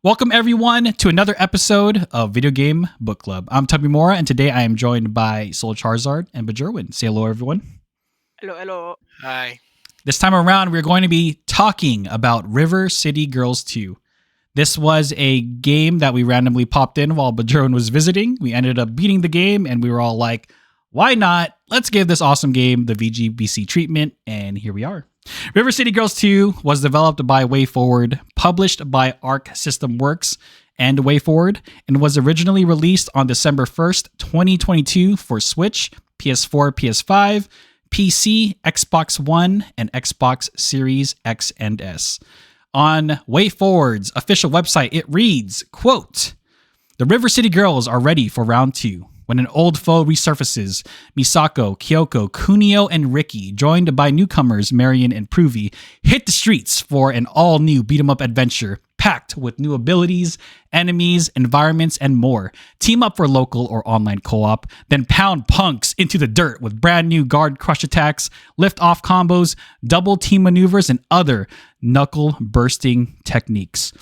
Welcome everyone to another episode of Video Game Book Club. I'm Tubby Mora, and today I am joined by Soul Charizard and Bajerwin. Say hello, everyone. Hello, hello. Hi. This time around, we're going to be talking about River City Girls 2. This was a game that we randomly popped in while Bajerwin was visiting. We ended up beating the game, and we were all like, why not? Let's give this awesome game the VGBC treatment, and here we are. River City Girls 2 was developed by WayForward, published by Arc System Works and WayForward, and was originally released on December 1st, 2022 for Switch, PS4, PS5, PC, Xbox One, and Xbox Series X and S. On WayForward's official website, it reads, quote, "The River City Girls are ready for round 2. When an old foe resurfaces, Misako, Kyoko, Kunio, and Riki, joined by newcomers Marion and Pruvi, hit the streets for an all-new beat-em-up adventure packed with new abilities, enemies, environments, and more. Team up for local or online co-op, then pound punks into the dirt with brand new guard crush attacks, lift-off combos, double team maneuvers, and other knuckle-bursting techniques.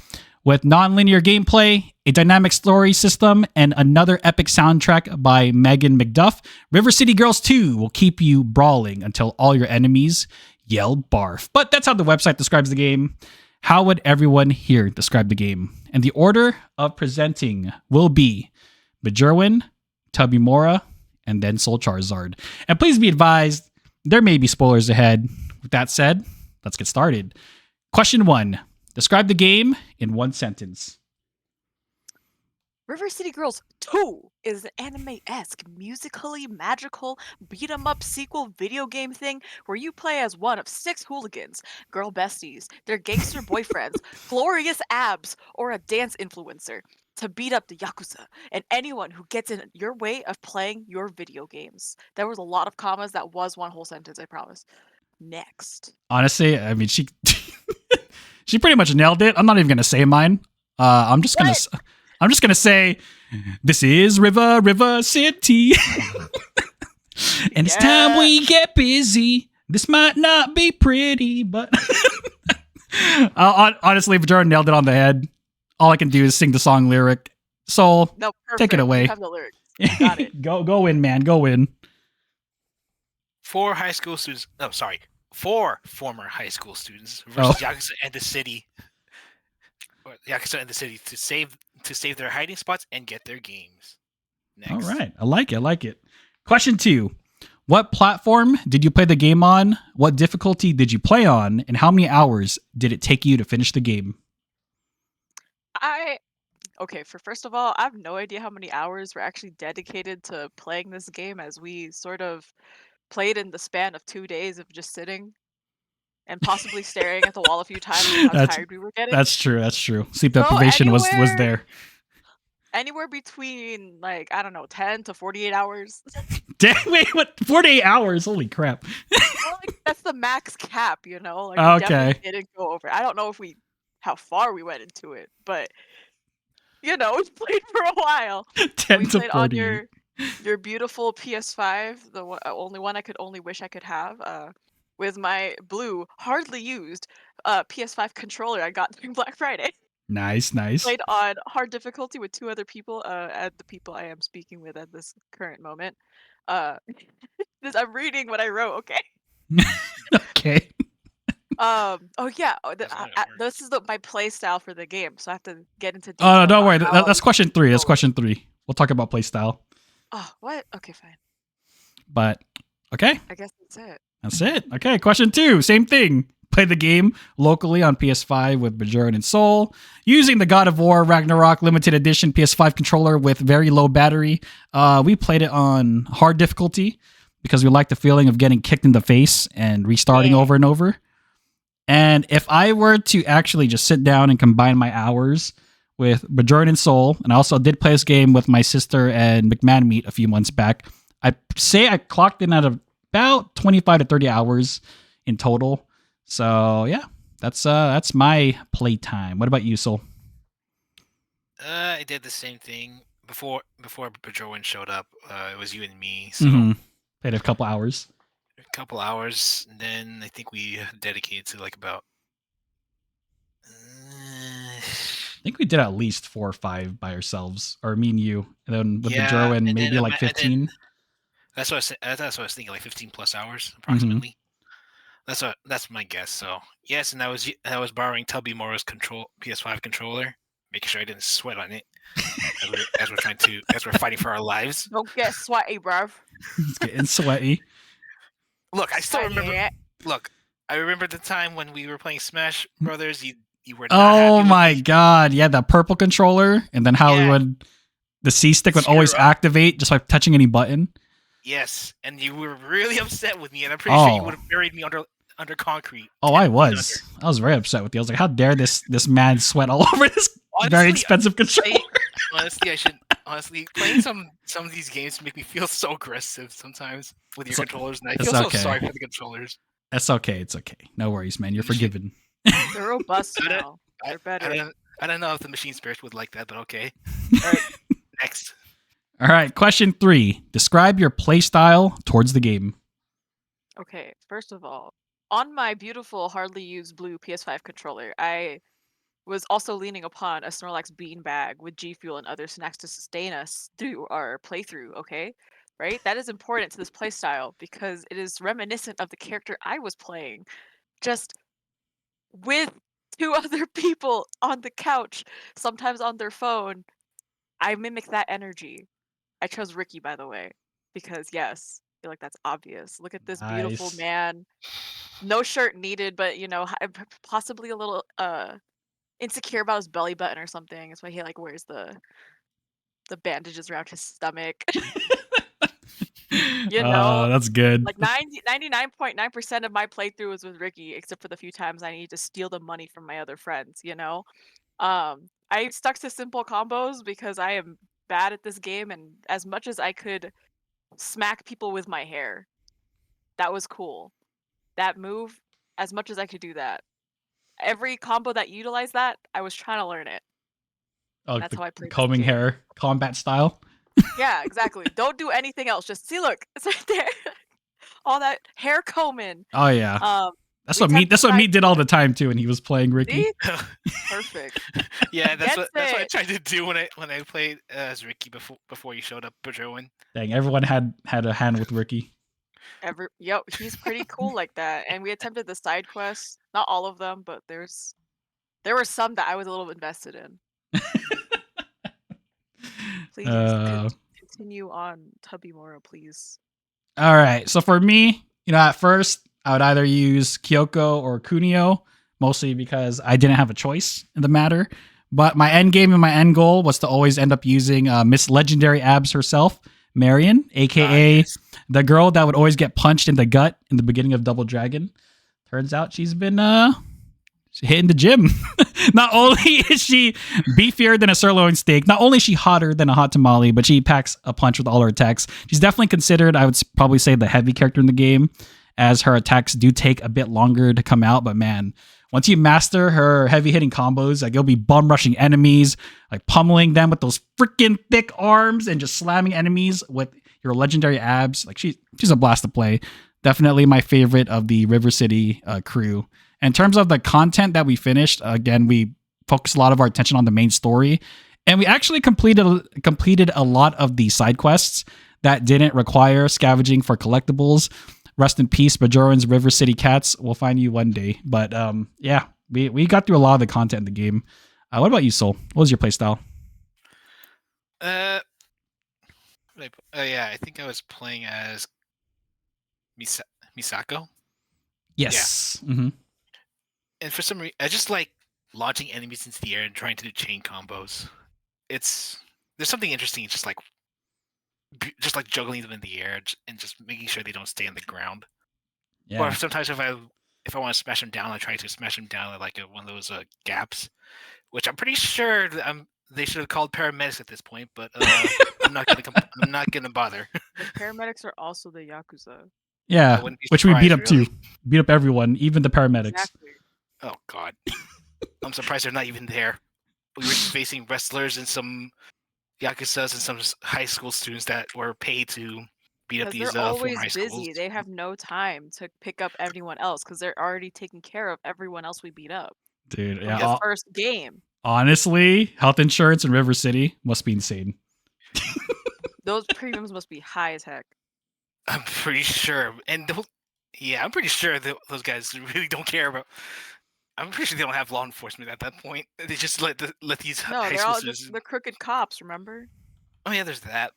With non-linear gameplay, a dynamic story system, and another epic soundtrack by Megan McDuff, River City Girls 2 will keep you brawling until all your enemies yell barf." But that's how the website describes the game. How would everyone here describe the game? And the order of presenting will be Bajerwin, Tubby Mora, and then Soul Charizard. And please be advised, there may be spoilers ahead. With that said, let's get started. Question 1. Describe the game in one sentence. River City Girls 2 is an anime-esque, musically magical, beat-em-up sequel video game thing where you play as one of 6 hooligans, girl besties, their gangster boyfriends, glorious abs, or a dance influencer to beat up the Yakuza and anyone who gets in your way of playing your video games. There was a lot of commas. That was one whole sentence, I promise. Next. Honestly, I mean, she she pretty much nailed it. I'm not even gonna say mine. I'm just gonna say, this is River City, and it's time we get busy. This might not be pretty, but honestly, Bajerwin nailed it on the head. All I can do is sing the song lyric. Soul, No, perfect. take it away. You have the lyrics. Got it. Go in, man. Go in. 4 former high school students versus Yakuza and the city. Yakuza and the city to save their hiding spots and get their games. Next. All right. I like it. Question 2. What platform did you play the game on? What difficulty did you play on? And how many hours did it take you to finish the game? First of all, I have no idea how many hours were actually dedicated to playing this game, as we sort of played in the span of 2 days of just sitting and possibly staring at the wall a few times and how tired we were getting. That's true. Sleep deprivation was there. Anywhere between, 10 to 48 hours. Wait, what? 48 hours? Holy crap. Well, that's the max cap, we Okay. definitely didn't go over. I don't know how far we went into it, but, we played for a while. 10 we to played 40. on your beautiful PS5, the only one I could only wish I could have, with my blue, hardly used PS5 controller I got during Black Friday. Nice. Played on hard difficulty with 2 other people, at the people I am speaking with at this current moment. I'm reading what I wrote, okay? Okay. This is my play style for the game, so I have to get into Oh, detail. no, don't worry. That's question 3. That's question 3. We'll talk about playstyle. Oh, what? Okay, fine. But, okay. I guess that's it. That's it. Okay, question 2. Same thing. Play the game locally on PS5 with Bajerwin and Soul, using the God of War Ragnarok Limited Edition PS5 controller with very low battery. We played it on hard difficulty because we like the feeling of getting kicked in the face and restarting over and over. And if I were to actually just sit down and combine my hours with Bajerwin and Soul, and I also did play this game with my sister and McMahon Meat a few months back, I'd say I clocked in at about 25 to 30 hours in total. So yeah, that's my playtime. What about you, Soul? I did the same thing before Bajerwin showed up. It was you and me, so Played a couple hours. couple hours, and then I think we dedicated to like about think we did at least 4 or 5 by ourselves, or me and you, and then with Yeah, Badro and and then maybe like 15. that's what I was thinking, like 15 plus hours Mm-hmm. approximately. That's my guess. So yes, and I was borrowing Tubby Morrow's PS5 controller, making sure I didn't sweat on it as we're fighting for our lives. Don't get sweaty, bruv. It's getting sweaty. Look, I still remember. Sweaty. Look, I remember the time when we were playing Smash Brothers. You were not Oh happy with my me. god, yeah, the purple controller, and then how Yeah. the C stick would Screw always up. activate just by touching any button. Yes, and you were really upset with me, and I'm pretty sure you would have buried me under concrete. Oh, 10 I feet was. under. I was very upset with you. I was like, how dare this man sweat all over this very Honestly, expensive controller? Honestly, playing some of these games make me feel so aggressive sometimes with your controllers, and I it's feel okay. so sorry for the controllers. It's okay. It's okay. No worries, man. You're forgiven. They're robust I don't- now. They're better. I don't know if the machine spirit would like that, but okay. All right, next. All right. Question 3. Describe your play style towards the game. Okay, first of all, on my beautiful, hardly used blue PS5 controller, I was also leaning upon a Snorlax beanbag with G Fuel and other snacks to sustain us through our playthrough, okay? Right? That is important to this playstyle because it is reminiscent of the character I was playing, just with 2 other people on the couch, sometimes on their phone. I mimic that energy. I chose Ricky, by the way, because yes, I feel like that's obvious. Look at this beautiful Nice. man. No shirt needed, but possibly a little insecure about his belly button or something. That's why he like wears the bandages around his stomach. That's good. Like 99.9% of my playthrough was with Ricky, except for the few times I needed to steal the money from my other friends, I stuck to simple combos because I am bad at this game, and as much as I could smack people with my hair, that was cool. That move, as much as I could do that. Every combo that utilized that, I was trying to learn it. Oh, That's the how I played this combing game. hair combat style. Yeah, exactly. Don't do anything else. Just see, look, it's right there. All that hair combing. Oh yeah. That's we what attempt to Meat side did all the time too, and he was playing Ricky. See? Perfect. Yeah, that's Gets what I it. tried to do when I played as Ricky before you showed up, Pedroin. Dang, everyone had a hand with Ricky. Yep, he's pretty cool like that. And we attempted the side quests. Not all of them, but there were some that I was a little invested in. Please continue on, Tubby Mora, please. All right. So for me, at first I would either use Kyoko or Kunio, mostly because I didn't have a choice in the matter. But my end game and my end goal was to always end up using Miss Legendary Abs herself, Marion, aka Yes. the girl that would always get punched in the gut in the beginning of Double Dragon. Turns out she's been hitting the gym. Not only is she beefier than a sirloin steak, not only is she hotter than a hot tamale, but she packs a punch with all her attacks. She's definitely considered, I would probably say, the heavy character in the game, as her attacks do take a bit longer to come out. But man, once you master her heavy hitting combos, like you'll be bum rushing enemies, like pummeling them with those freaking thick arms and just slamming enemies with your legendary abs. Like she's a blast to play. Definitely my favorite of the River City crew. In terms of the content that we finished, again, we focused a lot of our attention on the main story, and we actually completed a lot of the side quests that didn't require scavenging for collectibles. Rest in peace, Bajoran's River City Cats. We'll find you one day. But yeah, we got through a lot of the content in the game. What about you, Soul? What was your playstyle? Yeah, I think I was playing as Misako. Yes. Yeah. Mm-hmm. And for some reason, I just like launching enemies into the air and trying to do chain combos. There's something interesting, just like juggling them in the air and just making sure they don't stay on the ground. Yeah. Or sometimes if I want to smash them down, I try to smash them down at like one of those gaps, which I'm pretty sure they should have called paramedics at this point, but I'm not gonna bother. The paramedics are also the Yakuza. Yeah, which we beat up too. Beat up everyone, even the paramedics. Exactly. Oh God, I'm surprised they're not even there. We were facing wrestlers and some Yakuzas and some high school students that were paid to beat up these they're always high busy. schools. They have no time to pick up everyone else because they're already taking care of everyone else we beat up. Dude, yeah. The first game. Honestly, health insurance in River City must be insane. Those premiums must be high as heck. I'm pretty sure, and I'm pretty sure that those guys really don't care about. I'm pretty sure they don't have law enforcement at that point. They just let these No, high they're school all just students. the crooked cops. Remember? Oh yeah, there's that.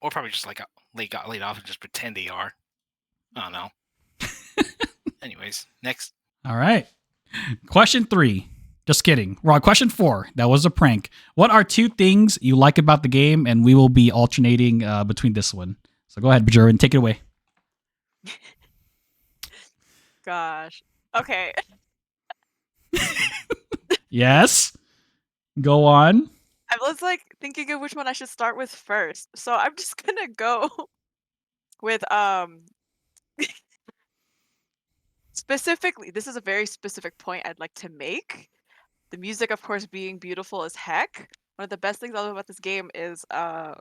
Or probably just like they got laid off and just pretend they are. I don't know. Anyways, next. All right. Question 3. Just kidding. We're on question 4. That was a prank. What are 2 things you like about the game? And we will be alternating between this one. So go ahead, Bajoran, take it away. Gosh. Okay. Yes. Go on. I was like thinking of which one I should start with first. So I'm just gonna go with specifically, this is a very specific point I'd like to make. The music, of course, being beautiful as heck. One of the best things I love about this game is at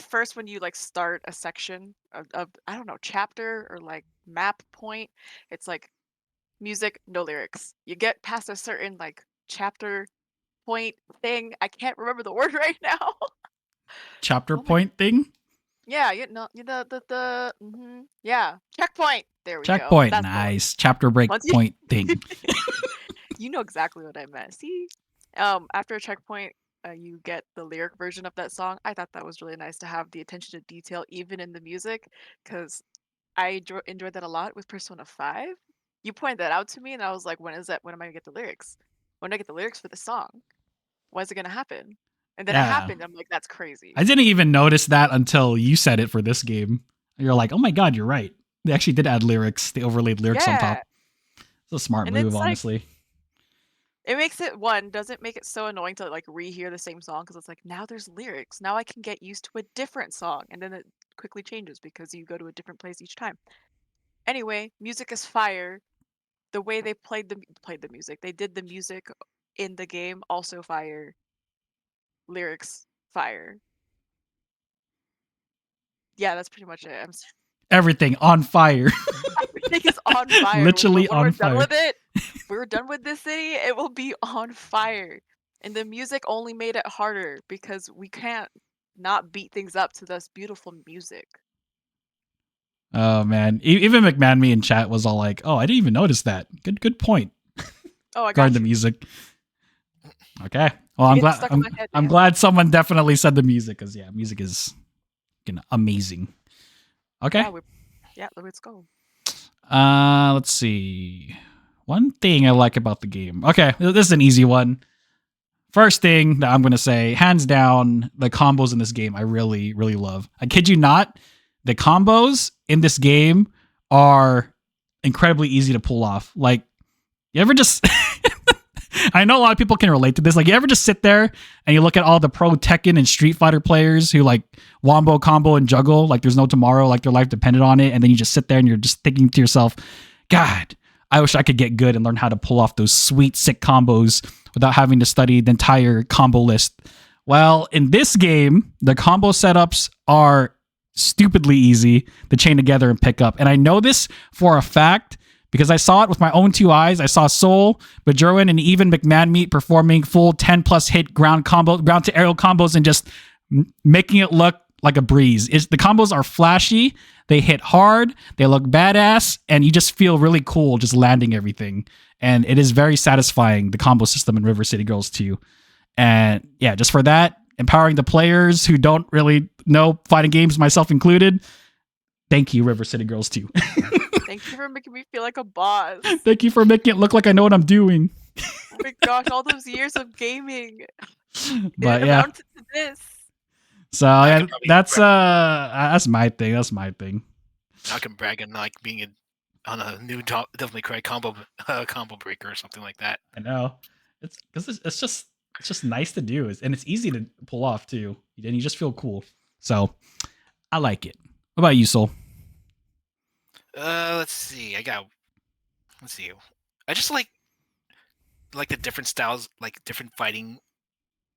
first when you like start a section of I don't know, chapter or like map point, it's like music, no lyrics. You get past a certain like chapter point thing. I can't remember the word right now. Chapter Oh my point thing? Yeah, you know, yeah, checkpoint. There we go. Checkpoint. That's the one. Nice. Chapter break Once you- point thing. You know exactly what I meant. See, after a checkpoint, you get the lyric version of that song. I thought that was really nice to have the attention to detail even in the music, because I enjoyed that a lot with Persona 5. You pointed that out to me, and I was like, when is that? When am I gonna get the lyrics? When do I get the lyrics for the song? When is it gonna happen? And then it happened. I'm like, that's crazy. I didn't even notice that until you said it for this game. You're like, oh my god, you're right. They actually did add lyrics. They overlaid lyrics on top. It's a smart And move, it's like- honestly. It makes it doesn't make it so annoying to like rehear the same song, because it's like now there's lyrics. Now I can get used to a different song, and then it quickly changes because you go to a different place each time. Anyway, music is fire. The way they played the music, they did the music in the game, also fire. Lyrics, fire. Yeah, that's pretty much it. Everything on fire. Everything is on fire. Literally when on we're fire. done with it, we're done with this city, it will be on fire. And the music only made it harder because we can't not beat things up to this beautiful music. Oh man, even McMahon me in chat was all like, "Oh, I didn't even notice that." Good point. Oh, I got Regarding the you. music. Okay. Well, It I'm gets glad. stuck in my head, I'm man. glad someone definitely said the music, because yeah, music is amazing. Okay. Yeah, let's go. Let's see. One thing I like about the game. Okay, this is an easy one. First thing that I'm gonna say, hands down, the combos in this game I really, really love. I kid you not, the combos in this game are incredibly easy to pull off. Like, you ever just I know a lot of people can relate to this. Like, you ever just sit there and you look at all the pro Tekken and Street Fighter players who like wombo, combo, and juggle like there's no tomorrow, like their life depended on it, and then you just sit there and you're just thinking to yourself, God, I wish I could get good and learn how to pull off those sweet, sick combos without having to study the entire combo list. Well, in this game, the combo setups are stupidly easy to chain together and pick up. And I know this for a fact because I saw it with my own 2 eyes. I saw Soul, Bajoran, and even McMahon Meat performing full 10 plus hit ground to aerial combos and just making it look like a breeze. The combos are flashy, they hit hard, they look badass, and you just feel really cool just landing everything. And it is very satisfying, the combo system in River City Girls 2. And yeah, just for that, empowering the players who don't really know fighting games, myself included. Thank you, River City Girls 2. Thank you for making me feel like a boss. Thank you for making it look like I know what I'm doing. Oh my gosh, all those years of gaming. But it yeah. amounted to this. So yeah, that's my thing. That's my thing. I can brag on like being on a new Devil May Cry combo breaker or something like that. I know. It's because it's just nice to do, and it's easy to pull off too. And you just feel cool. So I like it. What about you, Soul? Let's see. I just like the different styles, like different fighting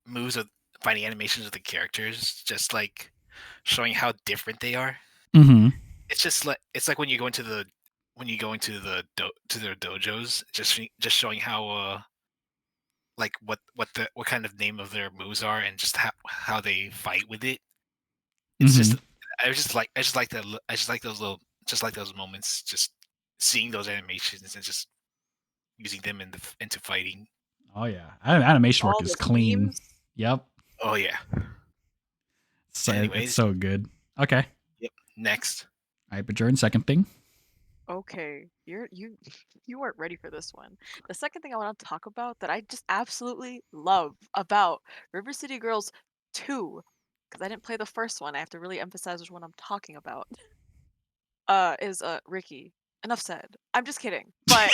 moves of fighting animations of the characters, just like showing how different they are. Mm-hmm. It's just like when you go into the to their dojos, just showing how like what kind of name of their moves are and just how they fight with it. It's just I just like that I just like those little just like those moments, just seeing those animations and just using them into fighting. Oh yeah, animation work All is the clean. themes. Yep. Oh yeah. So it's Anyways, so good. Okay. yep. Next. All right, but Jordan, second thing. Okay, you weren't ready for this one. The second thing I want to talk about that I just absolutely love about River City Girls 2, because I didn't play the first one. I have to really emphasize which one I'm talking about. Is Ricky. Enough said. I'm just kidding. But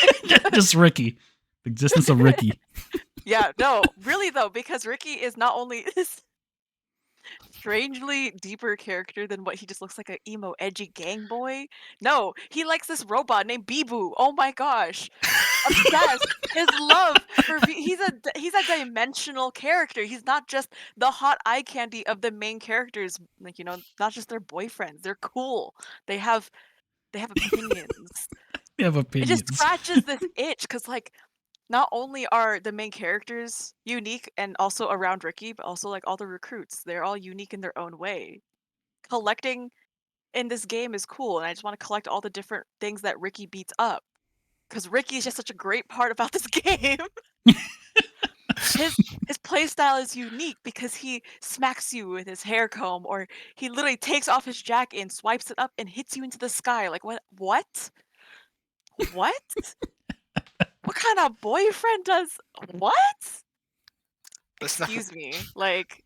Just Ricky. The existence of Ricky. yeah, no, really though, because Ricky is not only this strangely deeper character than what he just looks like a emo edgy gang boy. No, he likes this robot named Bibu. Oh my gosh. Obsessed. His love for he's a dimensional character. He's not just the hot eye candy of the main characters, like not just their boyfriends. They're cool. They have opinions. We have It just opinions. scratches this itch cuz like not only are the main characters unique and also around Ricky, but also like all the recruits. They're all unique in their own way. Collecting in this game is cool, and I just want to collect all the different things that Ricky beats up. Because Ricky is just such a great part about this game. His playstyle is unique because he smacks you with his hair comb, or he literally takes off his jacket and swipes it up and hits you into the sky. Like what? What? What? What kind of boyfriend does what? Excuse me. Like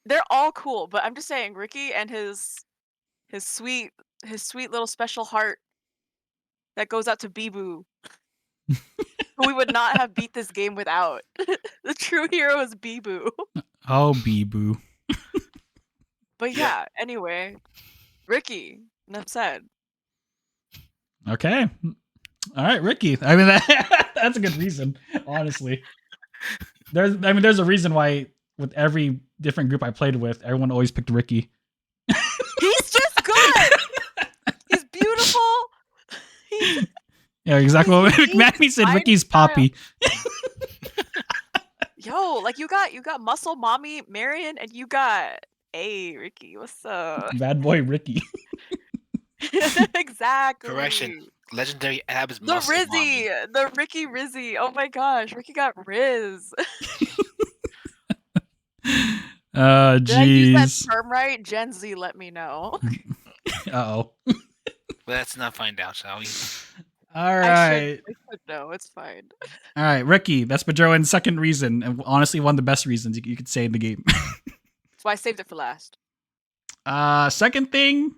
they're all cool, but I'm just saying Ricky and his sweet little special heart that goes out to Bibu, who we would not have beat this game without. The true hero is Bibu. Oh, Bee-Boo. But yeah, anyway, Ricky, enough said. Okay. All right, Ricky. I mean, that's a good reason, honestly. There's a reason why with every different group I played with, everyone always picked Ricky. He's just good. He's beautiful. Yeah, exactly what McMahon said. Ricky's Poppy. Yo, like you got muscle mommy Marion, and you got Ricky. What's up? Bad boy Ricky. Exactly. Correction. Legendary abs. The Rizzy, the Ricky Rizzy. Oh my gosh, Ricky got Riz. Jeez. Did I use that term right? Gen Z, let me know. Uh-oh. Let's not find out, shall we? All right. I should know. It's fine. All right, Ricky. That's Bajoan's second reason, and honestly, one of the best reasons you could say in the game. That's why I saved it for last. Second thing,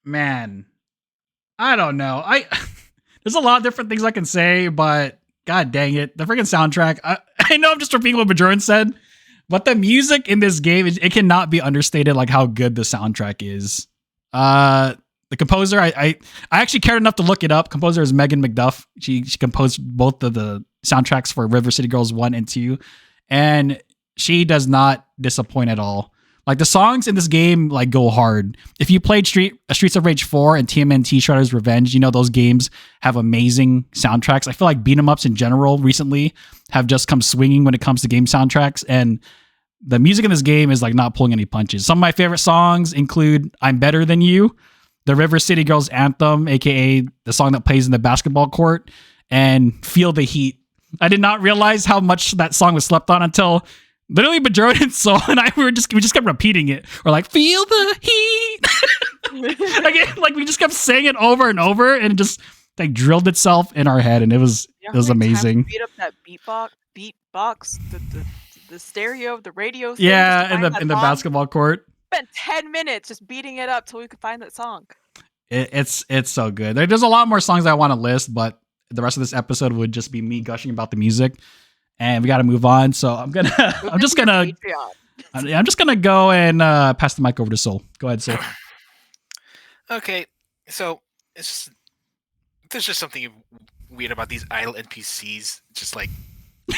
man, I don't know. There's a lot of different things I can say, but god dang it, the freaking soundtrack. I know I'm just repeating what Bajoran said, but the music in this game, it cannot be understated, like how good the soundtrack is. The composer, I actually cared enough to look it up. Composer is Megan McDuff. She composed both of the soundtracks for River City Girls 1 and 2, and she does not disappoint at all. Like the songs in this game like go hard. If you played Streets of Rage 4 and TMNT Shredder's Revenge, you know those games have amazing soundtracks. I feel like beat 'em ups in general recently have just come swinging when it comes to game soundtracks, and the music in this game is like not pulling any punches. Some of my favorite songs include I'm Better Than You, the River City Girls anthem, aka the song that plays in the basketball court, and Feel the Heat. I did not realize how much that song was slept on until literally Bajoran and Soul and I we just kept repeating it. We're like, feel the heat. like we just kept saying it over and over, and it just like drilled itself in our head, and it was amazing. Beat up that beatbox, the stereo, the radio. Yeah, in the basketball court. Spent 10 minutes just beating it up till we could find that song. It's so good. There's a lot more songs I want to list, but the rest of this episode would just be me gushing about the music, and we got to move on. So I'm just gonna go and pass the mic over to Soul. Go ahead, Soul. Okay, so there's just something weird about these idle NPCs. Just like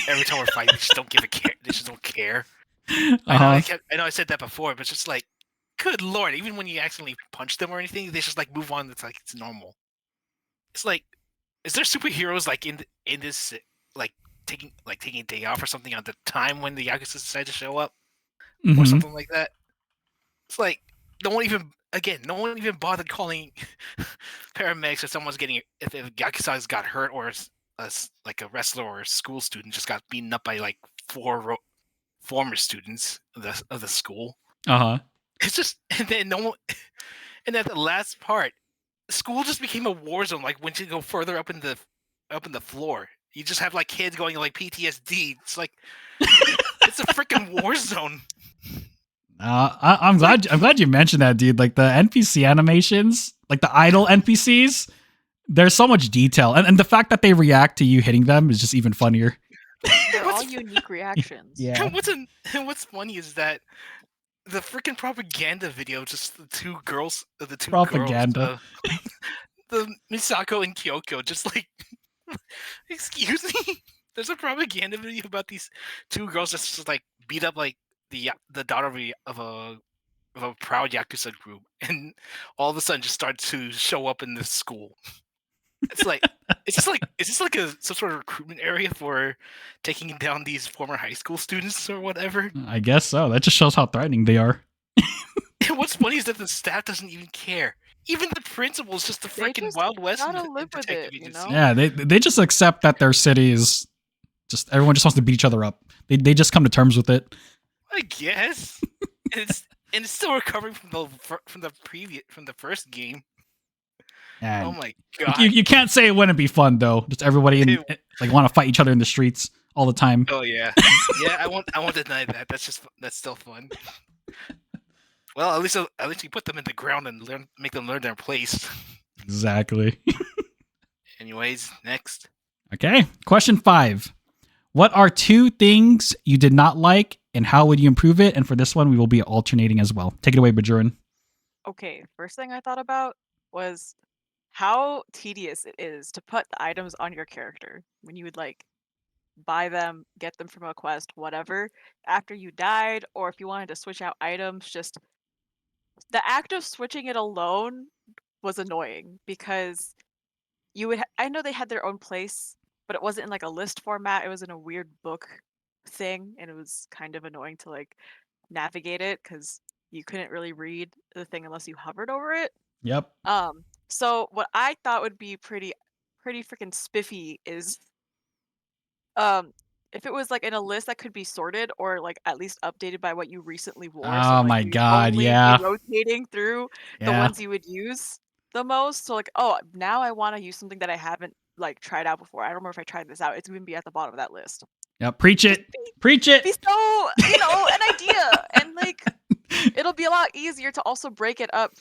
every time we're fighting, they just don't give a care. They just don't care. I know I said that before, but it's just like, good lord, even when you accidentally punch them or anything, they just like move on. It's like it's normal. It's like, is there superheroes like in this like taking a day off or something at the time when the Yakuza decide to show up Mhm. or something like that. It's like no one even bothered calling paramedics if someone's getting if Yakuza's got hurt or like a wrestler or a school student just got beaten up by like four former students of the school. Uh-huh. It's just and then no one and at the last part, school just became a war zone. Like once you go further up in the floor, you just have like kids going like PTSD. It's like it's a freaking war zone. I'm glad you mentioned that, dude. Like the NPC animations, like the idle NPCs, there's so much detail, and the fact that they react to you hitting them is just even funnier. They're all unique reactions. Yeah. And what's funny is that the freaking propaganda video, just the two girls, Propaganda. The Misako and Kyoko, just like, excuse me. There's a propaganda video about these two girls just like beat up like the daughter of a proud Yakuza group, and all of a sudden just start to show up in this school. It's like is this like some sort of recruitment area for taking down these former high school students or whatever? I guess so. That just shows how threatening they are. And what's funny is that the staff doesn't even care. Even the principal is just the They freaking just Wild West gotta in live with detective it, you agency. know? Yeah, they just accept that their city is just everyone just wants to beat each other up. They just come to terms with it. I guess. and it's still recovering from the first game. And Oh my god! you can't say it wouldn't be fun though. Just everybody like want to fight each other in the streets all the time. Oh yeah, yeah. I won't deny that. That's still fun. Well, at least you put them in the ground and make them learn their place. Exactly. Anyways, next. Okay, question 5. What are 2 things you did not like, and how would you improve it? And for this one, we will be alternating as well. Take it away, Bajurin. Okay, first thing I thought about was how tedious it is to put the items on your character when you would like buy them, get them from a quest, whatever, after you died, or if you wanted to switch out items, just the act of switching it alone was annoying because I know they had their own place, but it wasn't in like a list format. It was in a weird book thing, and it was kind of annoying to like navigate it because you couldn't really read the thing unless you hovered over it. Yep. So what I thought would be pretty freaking spiffy is if it was like in a list that could be sorted or like at least updated by what you recently wore. So Oh like my you'd god, only yeah. be rotating through the Yeah. ones you would use the most. So like, oh, now I want to use something that I haven't like tried out before. I don't remember if I tried this out. It's going to be at the bottom of that list. Yep. Preach it. Preach it. Be so, an idea. And like it'll be a lot easier to also break it up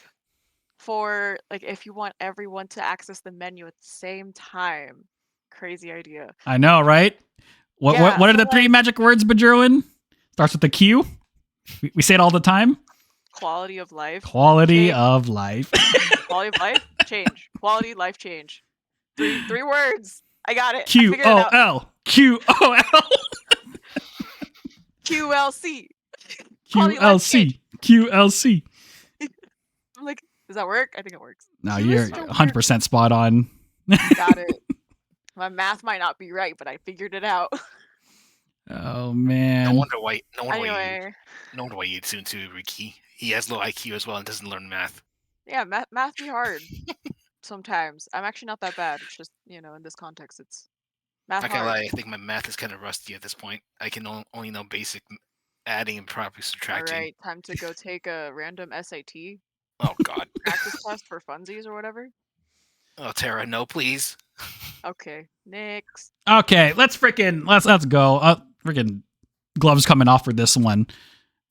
for like if you want everyone to access the menu at the same time. Crazy idea. I know, right? What are the 3 magic words, Bajurin? Starts with the Q. We say it all the time. Quality of life. Quality change. of life. Quality of life change. Quality life change. 3 words. I got it. QOL. QOL. QLC. QLC. QLC. I'm like, does that work? I think it works. No, you're 100% spot on. Got it. My math might not be right, but I figured it out. Oh man. No wonder why you tune to Ricky. He has low IQ as well and doesn't learn math. Yeah, math be hard sometimes. I'm actually not that bad. It's just, in this context, it's math Not gonna hard. lie, I think my math is kind of rusty at this point. I can only know basic adding and properly subtracting. All right, time to go take a random SAT Oh god. practice test for funsies or whatever. Oh Tara, no please. Okay, next. Okay, let's go. Freaking gloves coming off for this one.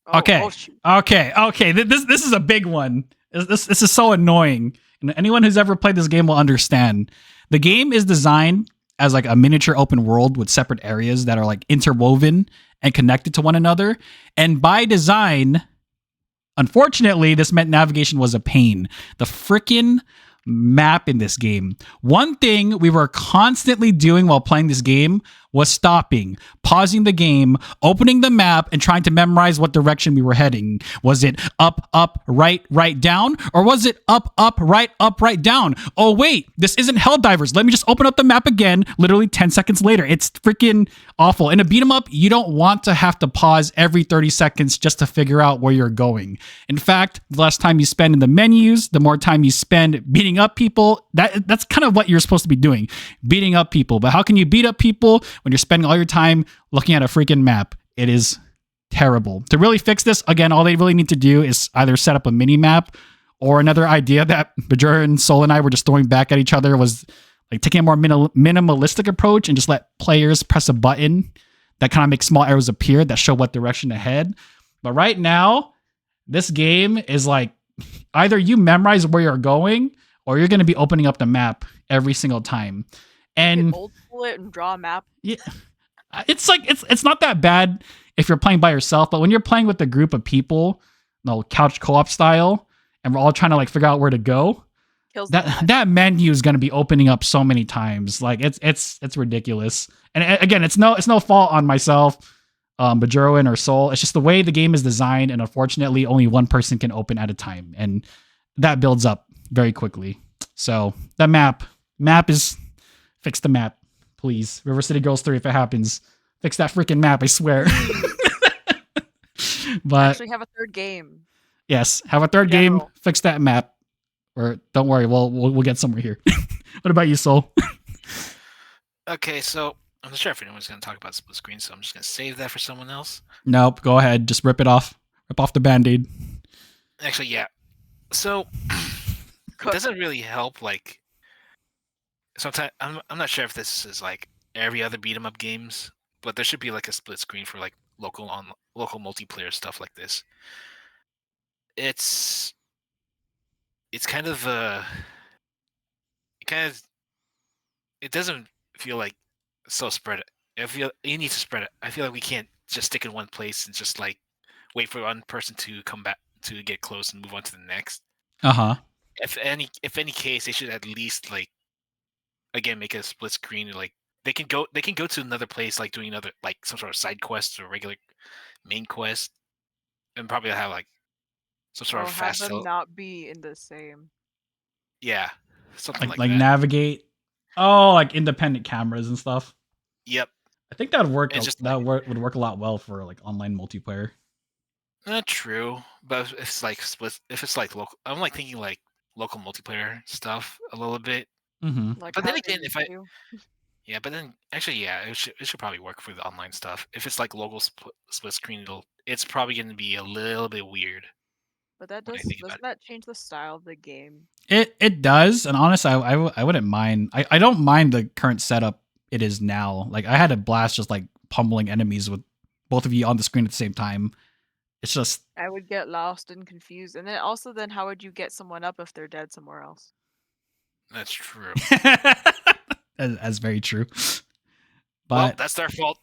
Oh, Okay. shoot. Okay. This is a big one. This is so annoying. And anyone who's ever played this game will understand. The game is designed as like a miniature open world with separate areas that are like interwoven and connected to one another. And by design, unfortunately, this meant navigation was a pain. The frickin' map in this game. One thing we were constantly doing while playing this game was stopping, pausing the game, opening the map, and trying to memorize what direction we were heading. Was it up, up, right, right, down? Or was it up, right, down? Oh, wait, this isn't Helldivers. Let me just open up the map again, literally 10 seconds later. It's freaking awful. In a beat 'em up, you don't want to have to pause every 30 seconds just to figure out where you're going. In fact, the less time you spend in the menus, the more time you spend beating up people. That's kind of what you're supposed to be doing, beating up people. But how can you beat up people when you're spending all your time looking at a freaking map? It is terrible. To really fix this, again, all they really need to do is either set up a mini map, or another idea that Bajur and Soul and I were just throwing back at each other was like taking a more minimalistic approach and just let players press a button that kind of makes small arrows appear that show what direction to head. But right now, this game is like either you memorize where you're going or you're going to be opening up the map every single time. And old school it and draw a map. Yeah, it's like it's not that bad if you're playing by yourself, but when you're playing with a group of people, couch co-op style, and we're all trying to like figure out where to go, that menu is going to be opening up so many times. Like it's ridiculous. And again, it's no fault on myself, Bajuruin or Soul. It's just the way the game is designed, and unfortunately, only one person can open at a time, and that builds up very quickly. So that map is fix the map, please. River City Girls 3, if it happens, fix that freaking map. I swear. But actually have a third game. Yes, have a third game. Fix that map. Or don't worry, we'll get somewhere here. What about you, Soul? Okay, so I'm not sure if anyone's going to talk about split screen, so I'm just going to save that for someone else. Nope, go ahead. Just rip it off. Rip off the Band-Aid. Actually, yeah. So it doesn't really help. Like sometimes I'm not sure if this is like every other beat 'em up games, but there should be like a split screen for like local multiplayer stuff like this. It's kind of it doesn't feel like so spread. I feel you need to spread it. I feel like we can't just stick in one place and just like wait for one person to come back to get close and move on to the next. If any case, they should at least like again make a split screen. Like they can go to another place, like doing another like some sort of side quest or regular main quest, and probably have like some sort of fast. Have them not be in the same. Yeah, something like that. Navigate. Oh, like independent cameras and stuff. Yep. I think that would work. Would work a lot well for like online multiplayer. Not true, but if it's like split, if it's like local, I'm like thinking like local multiplayer stuff a little bit. Mm-hmm. Like but then again, but then actually, yeah, it should probably work for the online stuff. If it's like local split screen, it's probably going to be a little bit weird. But that doesn't that change the style of the game? It does, and honestly, I wouldn't mind. I don't mind the current setup it is now. Like I had a blast just like pummeling enemies with both of you on the screen at the same time. It's just I would get lost and confused, and then how would you get someone up if they're dead somewhere else? That's true. That's very true. But well, that's their fault.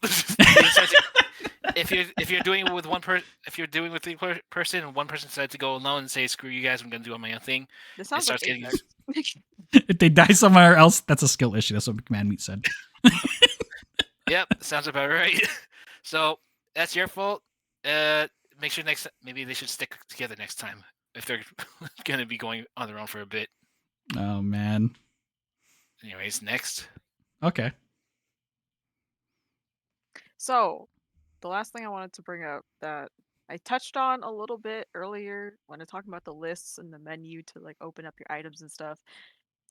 if you're doing it with one person, if you're doing it with the person, and one person decides to go alone and say, "Screw you guys, I'm going to do my own thing," this sounds like if they die somewhere else, that's a skill issue. That's what McMahon Meat said. Yep, sounds about right. So that's your fault. Make sure maybe they should stick together next time if they're going to be going on their own for a bit. Oh man. Anyways, next. Okay. So, the last thing I wanted to bring up that I touched on a little bit earlier when I talked about the lists and the menu to like open up your items and stuff.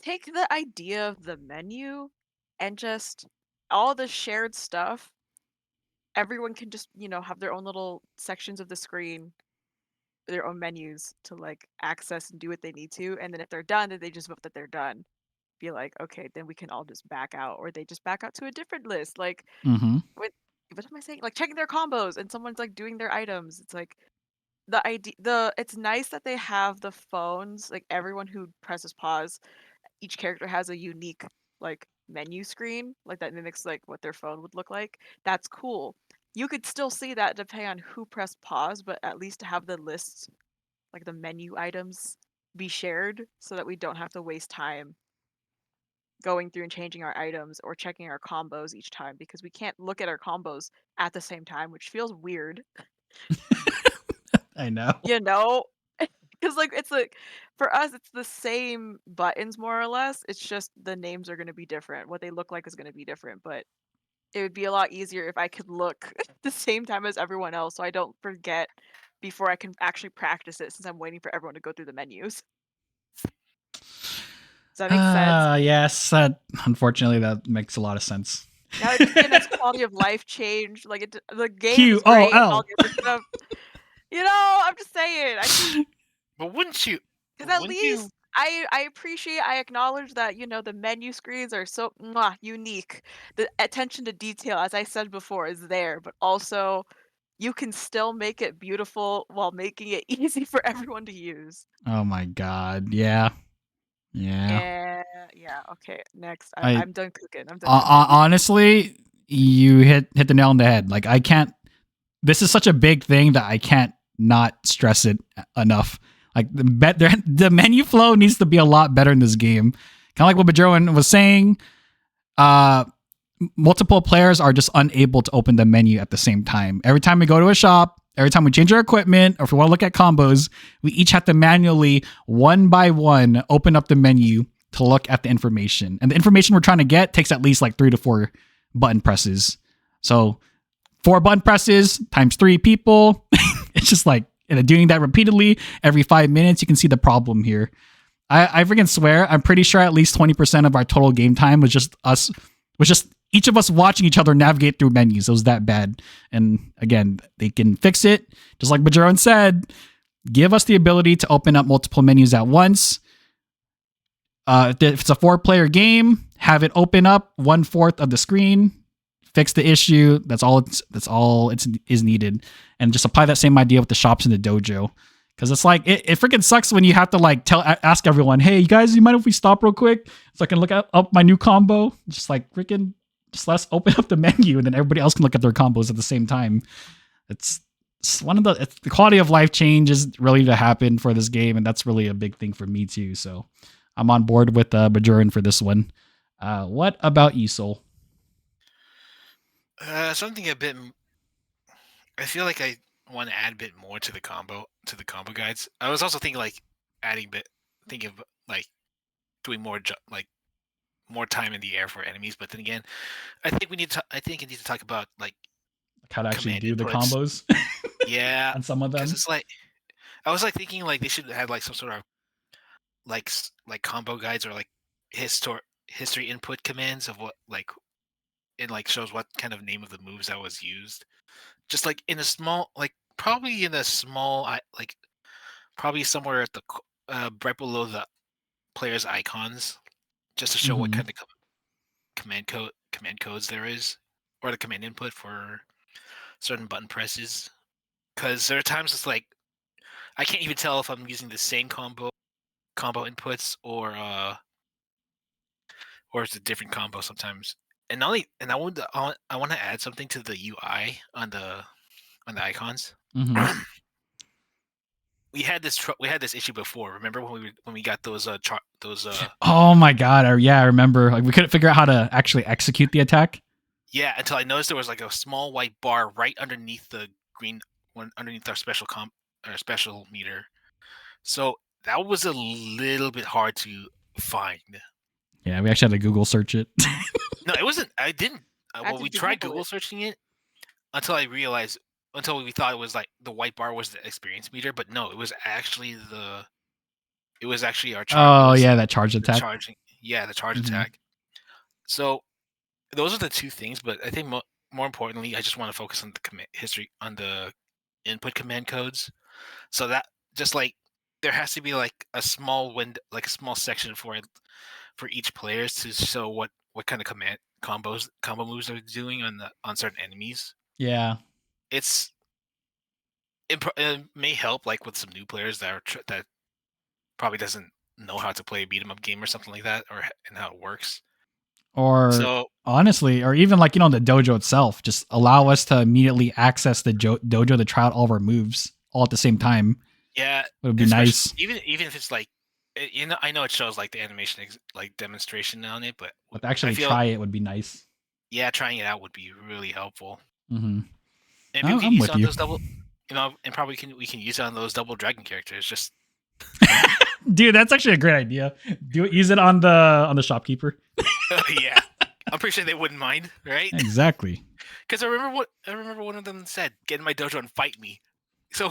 Take the idea of the menu and just all the shared stuff. Everyone can just, have their own little sections of the screen, their own menus to like access and do what they need to. And then if they're done, then they just vote that they're done. Be like, okay, then we can all just back out, or they just back out to a different list. Like, what am I saying? Like checking their combos, and someone's like doing their items. It's like it's nice that they have the phones. Like everyone who presses pause, each character has a unique like menu screen, like that mimics like what their phone would look like. That's cool. You could still see that depending on who pressed pause, but at least have the lists, like the menu items, be shared so that we don't have to waste time going through and changing our items or checking our combos each time because we can't look at our combos at the same time, which feels weird. I know. You know? Because like it's like for us it's the same buttons more or less. It's just the names are gonna be different. What they look like is gonna be different, but it would be a lot easier if I could look at the same time as everyone else so I don't forget before I can actually practice it since I'm waiting for everyone to go through the menus. Does that make sense? Yes, that unfortunately that makes a lot of sense. Now it'd just be a nice quality of life change. Like the game is Q O great and all L. the other stuff. You know, I'm just saying. But wouldn't you? Because at Wouldn't you? least I appreciate, I acknowledge that, the menu screens are so mwah, unique. The attention to detail, as I said before, is there, but also you can still make it beautiful while making it easy for everyone to use. Oh my god. Yeah. Yeah. Yeah, okay, next. I I'm done cooking. I'm done cooking. honestly, you hit the nail on the head. Like I can't. This is such a big thing that I can't not stress it enough. Like the menu flow needs to be a lot better in this game. Kind of like what Bajoan was saying. Multiple players are just unable to open the menu at the same time. Every time we go to a shop, every time we change our equipment, or if we want to look at combos, we each have to manually, one by one, open up the menu to look at the information. And the information we're trying to get takes at least like 3 to 4 button presses. So 4 button presses times 3 people. It's just like, and doing that repeatedly every 5 minutes, you can see the problem here. I freaking swear, I'm pretty sure at least 20% of our total game time was just each of us watching each other navigate through menus. It was that bad. And again, they can fix it. Just like Bajoran said, give us the ability to open up multiple menus at once. If it's a 4-player game, have it open up 1/4 of the screen. Fix the issue. That's all is needed. And just apply that same idea with the shops in the dojo. Because it's like, it freaking sucks when you have to like ask everyone, hey, you guys, you mind if we stop real quick so I can look up my new combo? Just like freaking, just let's open up the menu and then everybody else can look at their combos at the same time. It's one of the quality of life change is really to happen for this game. And that's really a big thing for me too. So I'm on board with Bajoran for this one. What about you, Soul? Something a bit. I feel like I want to add a bit more to the combo guides. I was also thinking like thinking of like doing more more time in the air for enemies. But then again, I think you need to talk about like how to actually do inputs. the combos. Yeah, on some of them. Because it's like I was like thinking like they should have like some sort of like combo guides or like history input commands of what like it like shows what kind of name of the moves that was used. Just like in a small probably probably somewhere at the right below the player's icons, just to show what kind of command codes there is, or the command input for certain button presses. Because there are times it's like I can't even tell if I'm using the same combo inputs or it's a different combo sometimes. And I want to add something to the UI on the icons. Mm-hmm. We had this issue before. Remember when we got those Oh my god! I remember. Like we couldn't figure out how to actually execute the attack. Yeah, until I noticed there was like a small white bar right underneath the green one, underneath our special meter. So that was a little bit hard to find. Yeah, we actually had to Google search it. No, it wasn't. I didn't. We tried Google searching it until I realized. Until we thought it was like the white bar was the experience meter, but no, it was actually our charge. Oh yeah, that charge attack. The charge attack. So those are the two things, but I think more importantly, I just want to focus on the history on the input command codes. So that just like there has to be like a small window, like a small section for each player to show what kind of combo moves they're doing on certain enemies. Yeah. It may help like with some new players that probably doesn't know how to play a beat 'em up game or something like that, and how it works. Or honestly, or even like the dojo itself, just allow us to immediately access the dojo to try out all of our moves all at the same time. Yeah, it would be nice. Even if it's like I know it shows like the animation like demonstration on it, but actually try it would be nice. Yeah, trying it out would be really helpful. Mm-hmm. And we can use it on those double, and probably we can use it on those double dragon characters. Just dude, that's actually a great idea. Use it on the shopkeeper. Yeah, I'm pretty sure they wouldn't mind, right? Exactly. Because I remember one of them said, "Get in my dojo and fight me." So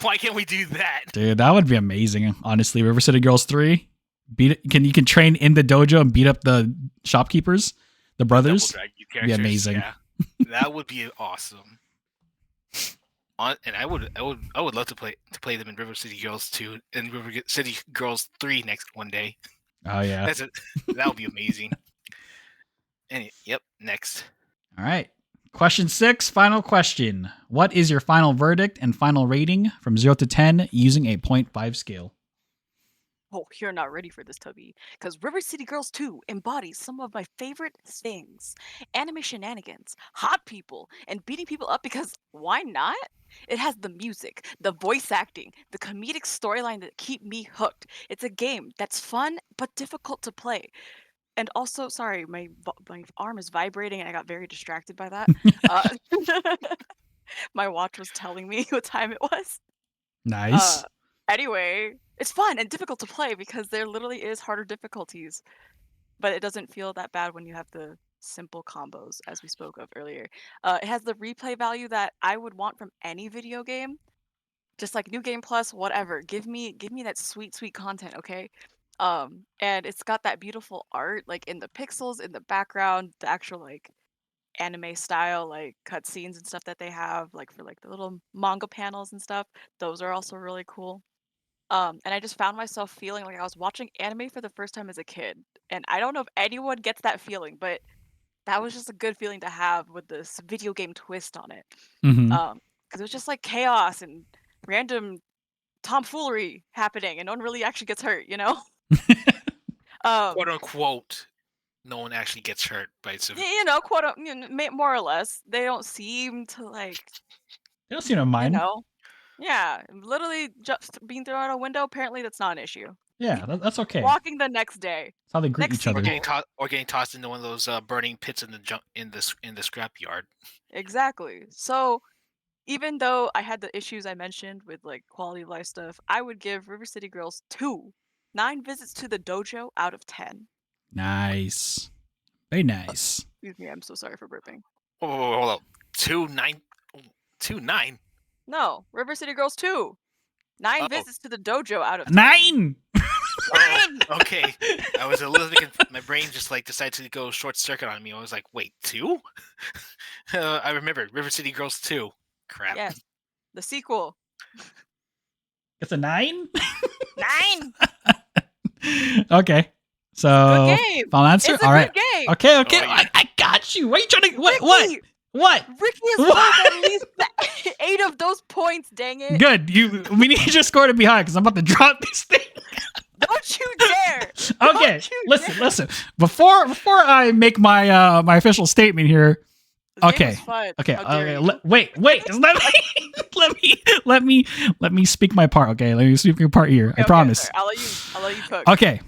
why can't we do that? Dude, that would be amazing. Honestly, River City Girls 3, you can train in the dojo and beat up the shopkeepers, the brothers. It'd be amazing. Yeah. That would be awesome. And I would love to play them in River City Girls 2 and River City Girls 3 next one day. Oh yeah, that would be amazing. Next. All right. Question 6, final question. What is your final verdict and final rating from 0 to 10 using a 0.5 scale? Oh, you're not ready for this, Tubby, because River City Girls 2 embodies some of my favorite things. Anime shenanigans, hot people, and beating people up because why not? It has the music, the voice acting, the comedic storyline that keep me hooked. It's a game that's fun but difficult to play. And also, sorry, my arm is vibrating and I got very distracted by that. My watch was telling me what time it was. Nice. Anyway, it's fun and difficult to play because there literally is harder difficulties. But it doesn't feel that bad when you have the simple combos, as we spoke of earlier. It has the replay value that I would want from any video game. Just like New Game Plus, whatever. Give me that sweet, sweet content, okay? And it's got that beautiful art, like in the pixels, in the background, the actual like anime style, like cutscenes and stuff that they have, like for like the little manga panels and stuff. Those are also really cool. And I just found myself feeling like I was watching anime for the first time as a kid. And I don't know if anyone gets that feeling, but that was just a good feeling to have with this video game twist on it. Mm-hmm. Because it was just like chaos and random tomfoolery happening, and no one really actually gets hurt, you know? Quote unquote, no one actually gets hurt by some. You know, more or less. They don't seem to like. They don't seem to mind. You know, yeah, literally just being thrown out a window. Apparently, that's not an issue. Yeah, that's okay. Walking the next day. That's how they greet each other. Or getting tossed into one of those burning pits in the scrapyard. Exactly. So, even though I had the issues I mentioned with like quality of life stuff, I would give River City Girls 9 visits to the dojo out of 10. Nice. Very nice. Excuse me, I'm so sorry for burping. Whoa, hold up. 9? No, River City Girls 2. 9 visits to the dojo out of 10. 9! Okay. I was a little bit my brain just like decided to go short circuit on me. I was like, wait, 2? I remembered River City Girls 2. Crap. Yes. The sequel. It's a 9? 9! Okay. So, good game. final answer? It's a all right. Good game. Okay. Oh, yeah. I got you. What are you trying to... What? Ricky has scored at least 8 of those points, dang it. Good. We need to just score to be high because I'm about to drop this thing. Don't you dare. Okay. Listen. Before I make my my official statement here. Okay. Wait. Let me speak my part. Okay. Let me speak my part here. I promise. I'll let you cook. Okay.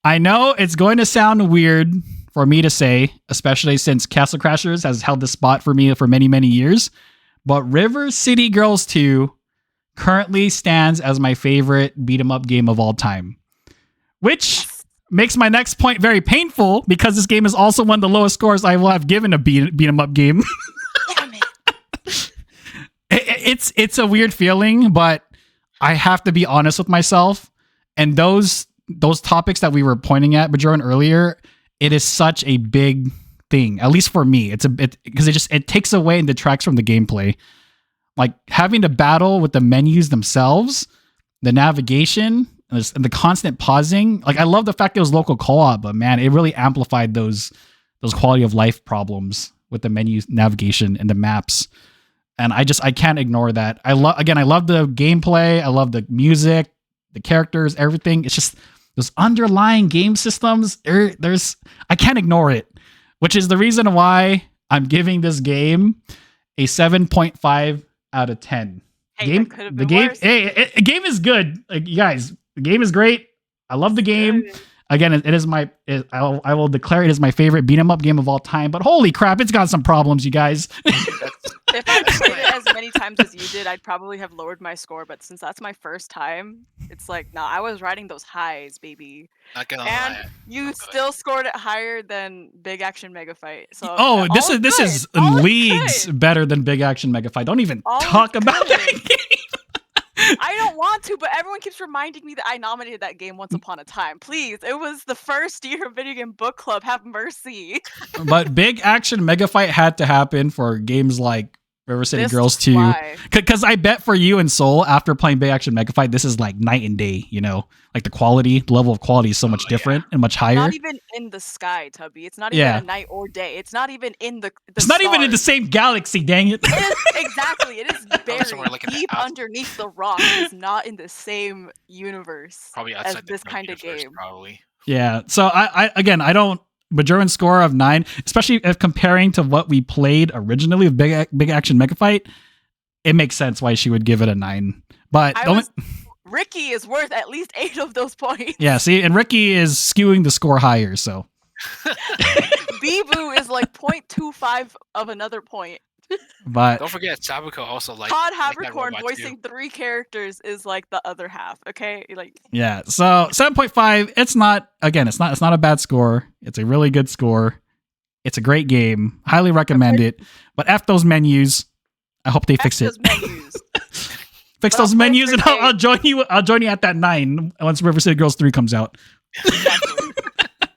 I know it's going to sound weird for me to say, especially since Castle Crashers has held this spot for me for many, many years. But River City Girls 2 currently stands as my favorite beat 'em up game of all time. Which makes my next point very painful because this game is also one of the lowest scores I will have given a beat 'em up game. Damn it. It's a weird feeling, but I have to be honest with myself. And those topics that we were pointing at, Bajoran, earlier, it is such a big thing, at least for me. Because it takes away and detracts from the gameplay. Like having to battle with the menus themselves, the navigation, and the constant pausing. Like I love the fact it was local co-op, but man, it really amplified those quality of life problems with the menu navigation and the maps. And I can't ignore that. I love the gameplay. I love the music, the characters, everything. It's just those underlying game systems. I can't ignore it, which is the reason why I'm giving this game a 7.5 out of 10. Hey, the game is good. Like, you guys, the game is great. I love the game. Good. Again, it is I will declare it is my favorite beat 'em up game of all time. But holy crap, it's got some problems, you guys. If I played it as many times as you did, I'd probably have lowered my score. But since that's my first time, it's like, no, I was riding those highs, baby. Not gonna And lie. you still scored it higher than Big Action Mega Fight. So Oh, all this is good. All leagues good. better than Big Action Mega Fight. Don't even All talk about good. that game. I don't want to, but everyone keeps reminding me that I nominated that game once upon a time. Please, it was the first year of Video Game Book Club. Have mercy. But Big Action Mega Fight had to happen for games like River City This Girls is 2. why. Because I bet for you and Soul, after playing Big Action Mega Fight, this is like night and day, you know? Like the level of quality is so much different and much higher. Not even in the sky, Tubby. It's not even a night or day. It's not even in the It's not even in the stars. same galaxy, dang it. It is, exactly. It is somewhere buried like in the deep out- underneath the rock. It's not in the same universe Probably as outside this the kind of universe, game. probably. Yeah. So I don't. Bajoran's score of 9, especially if comparing to what we played originally with Big Action Mega Fight, it makes sense why she would give it a 9. But Ricky is worth at least 8 of those points. yeah, see, and Ricky is skewing the score higher, so. Bibu is like 0.25 of another point. But don't forget, Sabuko also like Todd like that Havercorn robot voicing 3 characters is like the other half. Okay, like yeah, so 7.5. It's not a bad score. It's a really good score. It's a great game. Highly recommend it. But F those menus. I hope they fix it. menus. Fix But those I'll play menus, for and I'll days. join you. I'll join you at that 9 once River City Girls 3 comes out. Exactly.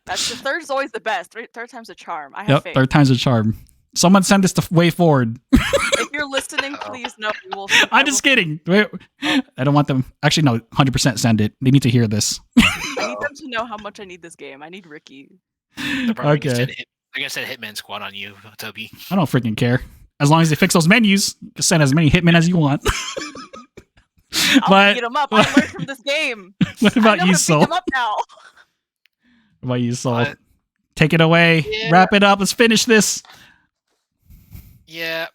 That's the third is always the best. Third time's a charm. I have faith. Third time's a charm. Someone send this to Way Forward. If you're listening, please know we will. I'm just kidding. Wait, I don't want them. Actually, no. 100% send it. They need to hear this. I need them to know how much I need this game. I need Ricky. They're probably Okay. They're gonna send Hitman Squad on you, Toby. I don't freaking care. As long as they fix those menus, just send as many hitmen as you want. I'll beat them up. I learned from this game. What I about know you, how to beat Soul? them up now. What about you, Soul? What? Take it away. Yeah. Wrap it up. Let's finish this. Yeah,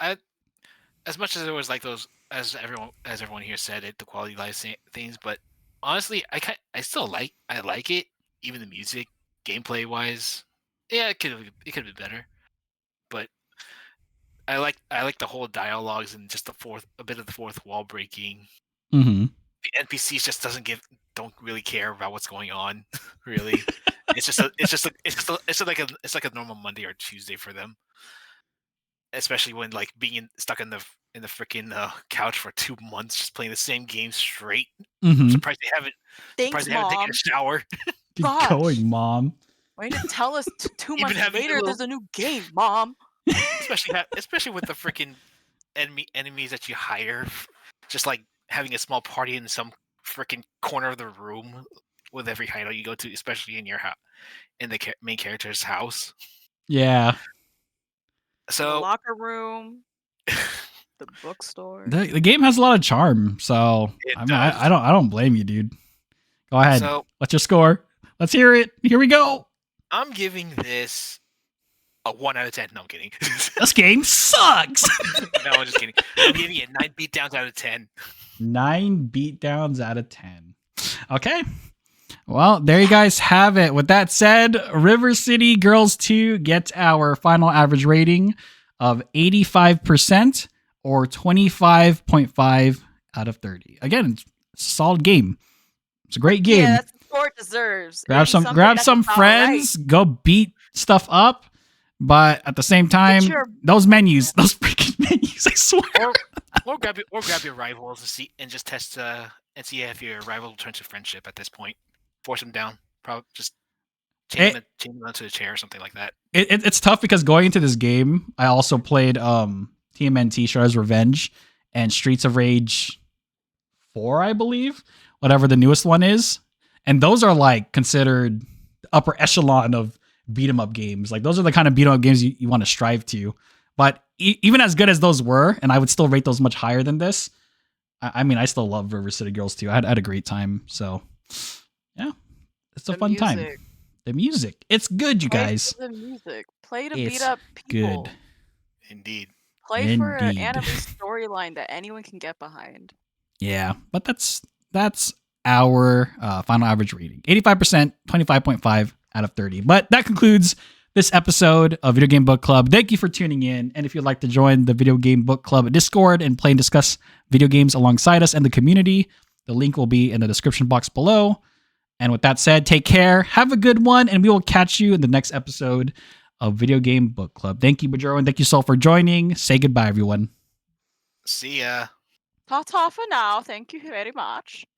as much as it was like those, as everyone here said it, the quality life things, but honestly, I still like it, even the music, gameplay wise. Yeah, it could be better, but I like the whole dialogues and just a bit of the fourth wall breaking. Mm-hmm. The NPCs just don't really care about what's going on, really. It's like a normal Monday or Tuesday for them. Especially when like being stuck in the freaking couch for 2 months, just playing the same game straight. Mm-hmm. Surprised they haven't Thanks, taken Mom. a shower. Keep Gosh. going, Mom. Why didn't tell us 2 Even months having later little- there's a new game, Mom? especially with the freaking enemies that you hire, just like having a small party in some freaking corner of the room with every hideout you go to, especially in your house, in the main character's house. Yeah. The So locker room, the bookstore. The game has a lot of charm, so It I don't blame you, dude. Go ahead. So What's your score? Let's hear it. Here we go. I'm giving this a 1 out of 10. No, I'm kidding. This game sucks. No, I'm just kidding. I'm giving it 9 beatdowns out of 10. 9 beatdowns out of 10. Okay. Well, there you guys have it. With that said, River City Girls 2 gets our final average rating of 85% or 25.5 out of 30. Again, it's a solid game. It's a great game. Yeah, that's the score it deserves. grab 80-something, some that's about friends, go beat stuff up, but at the same time, those freaking menus, I swear. Or grab your rivals and just test and see if your rival will turn to friendship at this point. Force them down. Probably just chain them onto a chair or something like that. It's tough because going into this game, I also played TMNT Shredder's Revenge and Streets of Rage 4, I believe, whatever the newest one is. And those are like considered the upper echelon of beat 'em up games. Like those are the kind of beat 'em up games you want to strive to. But even as good as those were, and I would still rate those much higher than this, I mean, I still love River City Girls 2. I had a great time. So, yeah, it's a fun time. The music. It's good, you guys. The music. Play to It's beat up people. good. Indeed. Play for an Indeed. anime storyline that anyone can get behind. Yeah, but that's our final average rating. 85%, 25.5 out of 30. But that concludes this episode of Video Game Book Club. Thank you for tuning in. And if you'd like to join the Video Game Book Club Discord and play and discuss video games alongside us and the community, the link will be in the description box below. And with that said, take care, have a good one, and we will catch you in the next episode of Video Game Book Club. Thank you, Bajoro, and thank you, Sol, for joining. Say goodbye, everyone. See ya. Ta-ta for now. Thank you very much.